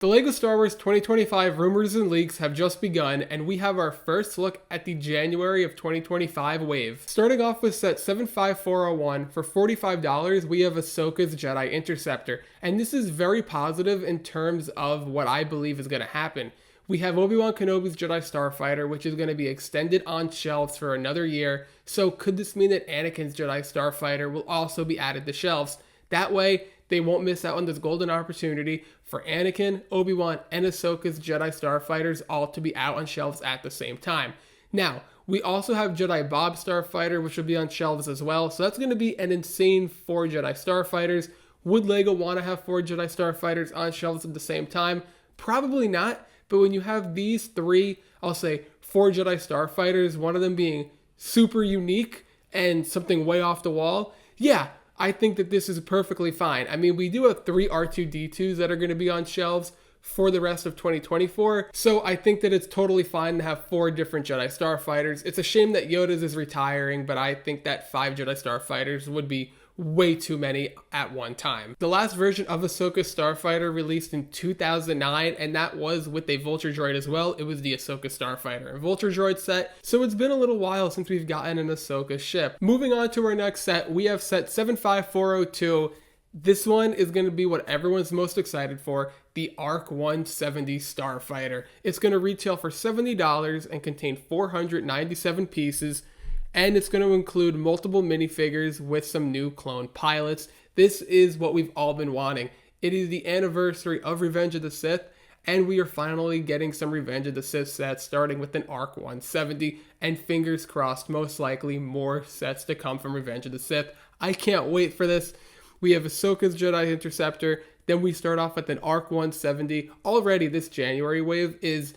The LEGO Star Wars 2025 rumors and leaks have just begun, and we have our first look at the January of 2025 wave. Starting off with set 75401, for $45, we have Ahsoka's Jedi Interceptor, and this is very positive in terms of what I believe is going to happen. We have Obi-Wan Kenobi's Jedi Starfighter, which is going to be extended on shelves for another year, so could this mean that Anakin's Jedi Starfighter will also be added to shelves? That way, they won't miss out on this golden opportunity for Anakin, Obi-Wan, and Ahsoka's Jedi Starfighters all to be out on shelves at the same time. Now, we also have Jedi Bob's Starfighter, which will be on shelves as well, so that's going to be an insane 4 Jedi Starfighters. Would LEGO want to have 4 Jedi Starfighters on shelves at the same time? Probably not, but when you have these 3, I'll say 4 Jedi Starfighters, one of them being super unique and something way off the wall, yeah, I think that this is perfectly fine. I mean, we do have 3 R2-D2s that are going to be on shelves for the rest of 2024, so I think that it's totally fine to have 4 different Jedi Starfighters. It's a shame that Yoda's is retiring, but I think that 5 Jedi Starfighters would be way too many at one time. The last version of Ahsoka's Starfighter released in 2009, and that was with a Vulture droid as well. It was the Ahsoka Starfighter and Vulture droid set, so it's been a little while since we've gotten an Ahsoka ship. Moving on to our next set, we have set 75402. This one is going to be what everyone's most excited for, the ARC-170 Starfighter. It's going to retail for $70 and contain 497 pieces, and it's going to include multiple minifigures with some new clone pilots. This is what we've all been wanting. It is the anniversary of Revenge of the Sith, and we are finally getting some Revenge of the Sith sets, starting with an ARC-170, and fingers crossed, most likely more sets to come from Revenge of the Sith. I can't wait for this. We have Ahsoka's Jedi Interceptor, then we start off with an ARC-170. Already this January wave is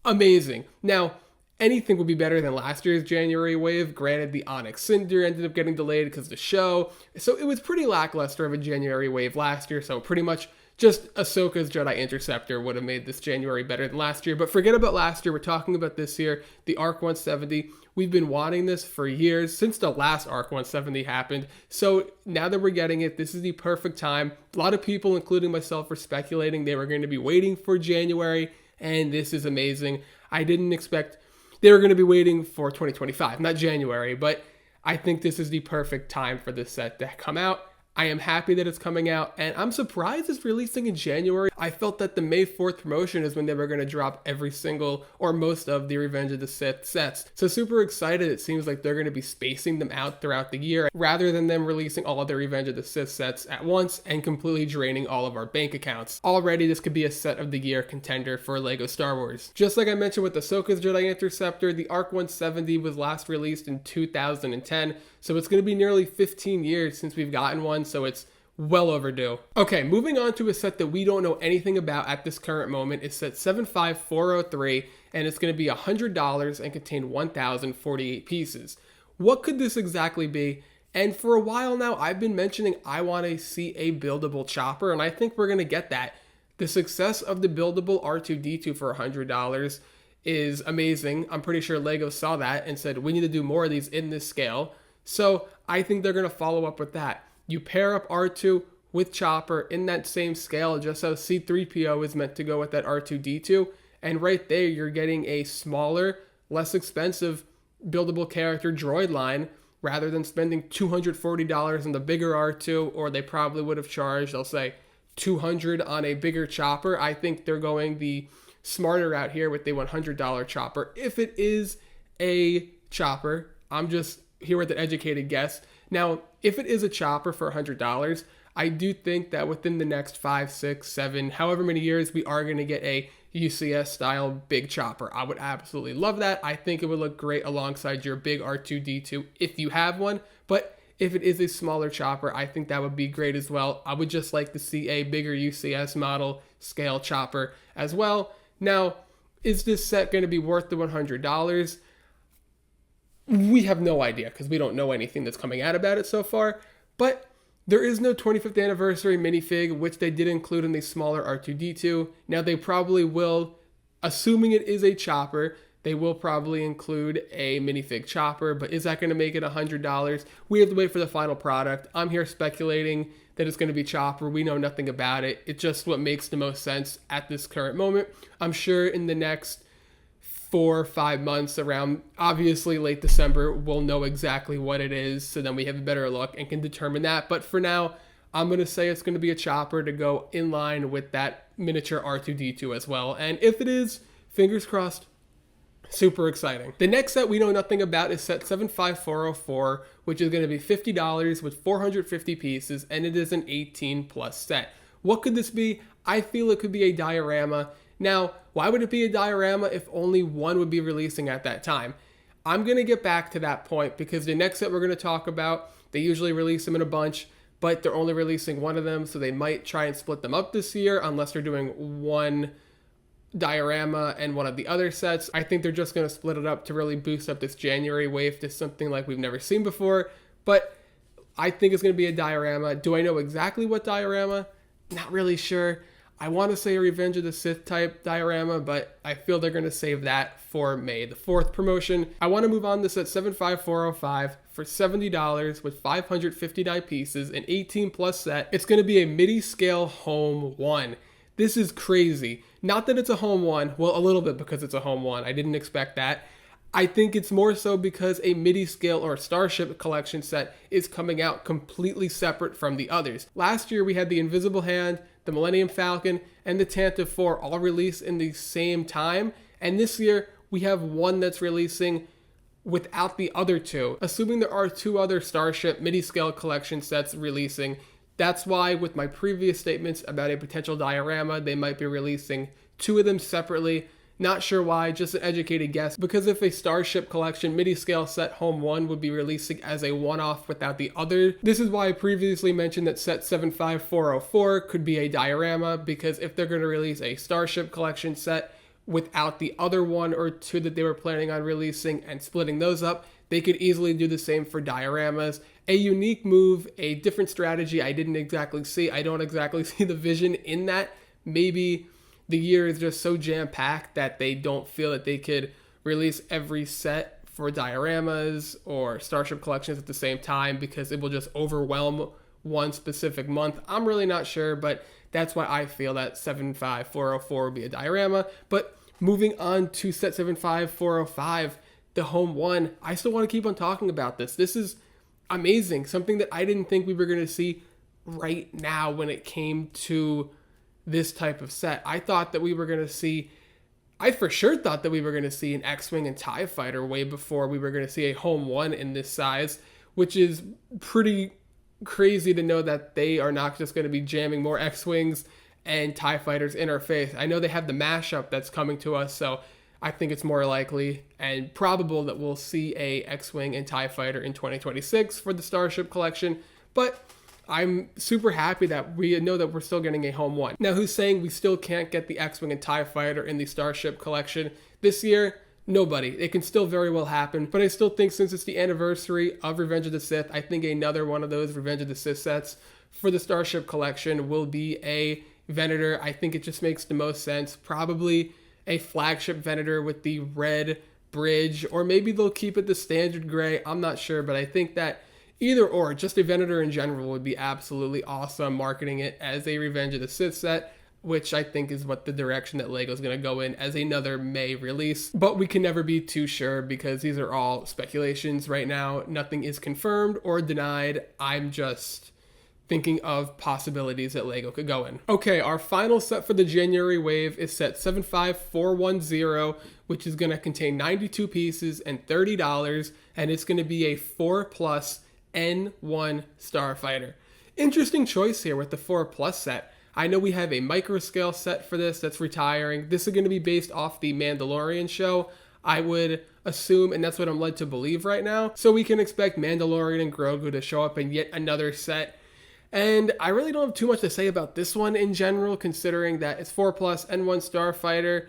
amazing. Now, anything would be better than last year's January wave. Granted, the Onyx Cinder ended up getting delayed because of the show. So it was pretty lackluster of a January wave last year. So pretty much just Ahsoka's Jedi Interceptor would have made this January better than last year. But forget about last year. We're talking about this year, the ARC-170. We've been wanting this for years, since the last ARC-170 happened. So now that we're getting it, this is the perfect time. A lot of people, including myself, were speculating they were going to be waiting for January. And this is amazing. I didn't expect they were going to be waiting for 2025, not January, but I think this is the perfect time for this set to come out. I am happy that it's coming out, and I'm surprised it's releasing in January. I felt that the May 4th promotion is when they were going to drop every single or most of the Revenge of the Sith sets. So super excited. It seems like they're going to be spacing them out throughout the year rather than them releasing all of their Revenge of the Sith sets at once and completely draining all of our bank accounts. Already, this could be a set of the year contender for LEGO Star Wars. Just like I mentioned with Ahsoka's Jedi Interceptor, the ARC-170 was last released in 2010, so it's going to be nearly 15 years since we've gotten one, so it's well overdue. Okay, moving on to a set that we don't know anything about at this current moment. It's set 75403, and it's going to be $100 and contain 1,048 pieces. What could this exactly be? And for a while now, I've been mentioning I want to see a buildable chopper, and I think we're going to get that. The success of the buildable R2-D2 for $100 is amazing. I'm pretty sure LEGO saw that and said, we need to do more of these in this scale. So I think they're going to follow up with that. You pair up R2 with Chopper in that same scale, just how C-3PO is meant to go with that R2-D2. And right there, you're getting a smaller, less expensive buildable character droid line rather than spending $240 on the bigger R2, or they probably would have charged, I'll say, $200 on a bigger chopper. I think they're going the smarter route here with the $100 chopper. If it is a chopper, I'm just here with an educated guess. Now, if it is a chopper for $100, I do think that within the next 5, 6, 7, however many years, we are going to get a UCS style big chopper. I would absolutely love that. I think it would look great alongside your big R2-D2 if you have one. But if it is a smaller chopper, I think that would be great as well. I would just like to see a bigger UCS model scale chopper as well. Now, is this set going to be worth the $100? We have no idea because we don't know anything that's coming out about it so far, but there is no 25th anniversary minifig, which they did include in the smaller R2-D2. Now they probably will, assuming it is a chopper, They will probably include a minifig chopper, but is that going to make it $100? We have to wait for the final product. I'm here speculating that it's going to be chopper. We know nothing about it. It's just what makes the most sense at this current moment. I'm sure in the next 4 or 5 months, around obviously late December, we'll know exactly what it is, so then we have a better look and can determine that. But for now, I'm going to say it's going to be a chopper to go in line with that miniature R2-D2 as well. And if it is, fingers crossed, super exciting. The next set we know nothing about is set 75404, which is going to be $50 with 450 pieces, and it is an 18 plus set. What could this be? I feel it could be a diorama. Now, why would it be a diorama if only one would be releasing at that time? I'm going to get back to that point because the next set we're going to talk about, they usually release them in a bunch, but they're only releasing one of them, so they might try and split them up this year unless they're doing one diorama and one of the other sets. I think they're just going to split it up to really boost up this January wave to something like we've never seen before, but I think it's going to be a diorama. Do I know exactly what diorama? Not really sure. I want to say a Revenge of the Sith type diorama, but I feel they're going to save that for May the 4th promotion. I want to move on to set 75405 for $70 with 559 pieces, an 18 plus set. It's going to be a midi-scale home one. This is crazy. Not that it's a home one. Well, a little bit because it's a home one. I didn't expect that. I think it's more so because a midi-scale or Starship collection set is coming out completely separate from the others. Last year we had the Invisible Hand, the Millennium Falcon, and the Tantive 4 all released in the same time, and this year we have one that's releasing without the other two. Assuming there are 2 other Starship midi-scale collection sets releasing, that's why with my previous statements about a potential diorama, they might be releasing 2 of them separately. Not sure why, just an educated guess, because if a Starship Collection midi-scale set Home 1 would be releasing as a one-off without the other. This is why I previously mentioned that set 75404 could be a diorama, because if they're going to release a Starship Collection set without the other 1 or 2 that they were planning on releasing and splitting those up, they could easily do the same for dioramas. A unique move, a different strategy I didn't exactly see. I don't exactly see the vision in that. Maybe the year is just so jam-packed that they don't feel that they could release every set for dioramas or Starship collections at the same time because it will just overwhelm one specific month. I'm really not sure, but that's why I feel that 75404 would be a diorama. But moving on to set 75405, the Home 1, I still want to keep on talking about this. This is amazing, something that I didn't think we were going to see right now when it came to this type of set. I for sure thought that we were going to see an X-Wing and TIE Fighter way before we were going to see a Home 1 in this size, which is pretty crazy to know that they are not just going to be jamming more X-Wings and TIE Fighters in our face. I know they have the mashup that's coming to us, so I think it's more likely and probable that we'll see a X-Wing and TIE Fighter in 2026 for the Starship Collection, but I'm super happy that we know that we're still getting a Home 1. Now, who's saying we still can't get the X-Wing and TIE Fighter in the Starship Collection this year? Nobody. It can still very well happen, but I still think since it's the anniversary of Revenge of the Sith, I think another one of those Revenge of the Sith sets for the Starship Collection will be a Venator. I think it just makes the most sense. Probably a flagship Venator with the red bridge, or maybe they'll keep it the standard gray. I'm not sure, but I think that either or, just a Venator in general would be absolutely awesome, marketing it as a Revenge of the Sith set, which I think is what the direction that LEGO's going to go in as another May release. But we can never be too sure because these are all speculations right now. Nothing is confirmed or denied. I'm just thinking of possibilities that LEGO could go in. Okay, our final set for the January wave is set 75410, which is going to contain 92 pieces and $30, and it's going to be a 4+ N-1 Starfighter. Interesting choice here with the 4+ set. I know we have a micro-scale set for this that's retiring. This is going to be based off the Mandalorian show, I would assume, and that's what I'm led to believe right now. So we can expect Mandalorian and Grogu to show up in yet another set. And I really don't have too much to say about this one in general, considering that it's 4+ N-1 Starfighter.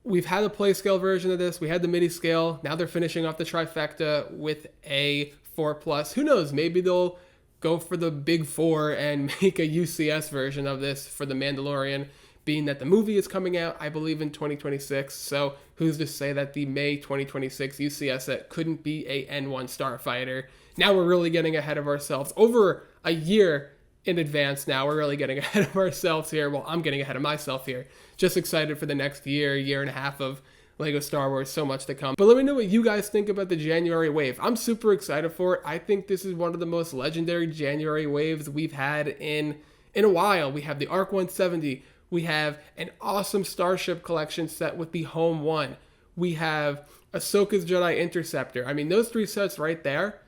We've had a playscale version of this. We had the midi-scale. Now they're finishing off the trifecta with a 4+. Who knows? Maybe they'll go for the big 4 and make a UCS version of this for the Mandalorian, being that the movie is coming out, I believe, in 2026. So who's to say that the May 2026 UCS set couldn't be a N-1 Starfighter? Now we're really getting ahead of ourselves. Over a year in advance now, we're really getting ahead of ourselves here. Well, I'm getting ahead of myself here. Just excited for the next year and a half of Lego Star Wars, so much to come. But let me know what you guys think about the January wave. I'm super excited for it. I think this is one of the most legendary January waves we've had in a while. We have the ARC-170. We have an awesome Starship collection set with the Home 1. We have Ahsoka's Jedi Interceptor. I mean, those three sets right there,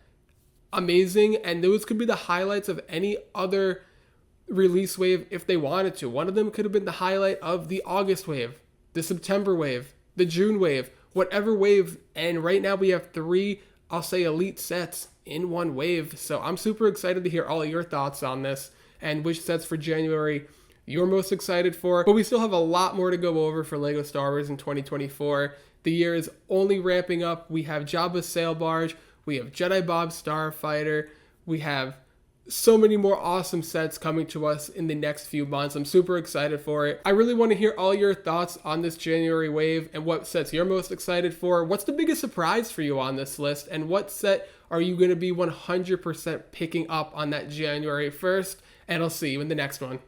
amazing. And those could be the highlights of any other release wave if they wanted to. One of them could have been the highlight of the August wave, the September wave, the June wave, whatever wave. And right now we have three, I'll say, elite sets in one wave. So I'm super excited to hear all of your thoughts on this and which sets for January you're most excited for. But we still have a lot more to go over for Lego Star Wars in 2024. The year is only ramping up. We have Jabba's Sail Barge. We have Jedi Bob's Starfighter. We have so many more awesome sets coming to us in the next few months. I'm super excited for it. I really want to hear all your thoughts on this January wave and what sets you're most excited for. What's the biggest surprise for you on this list? And what set are you going to be 100% picking up on that January 1st? And I'll see you in the next one.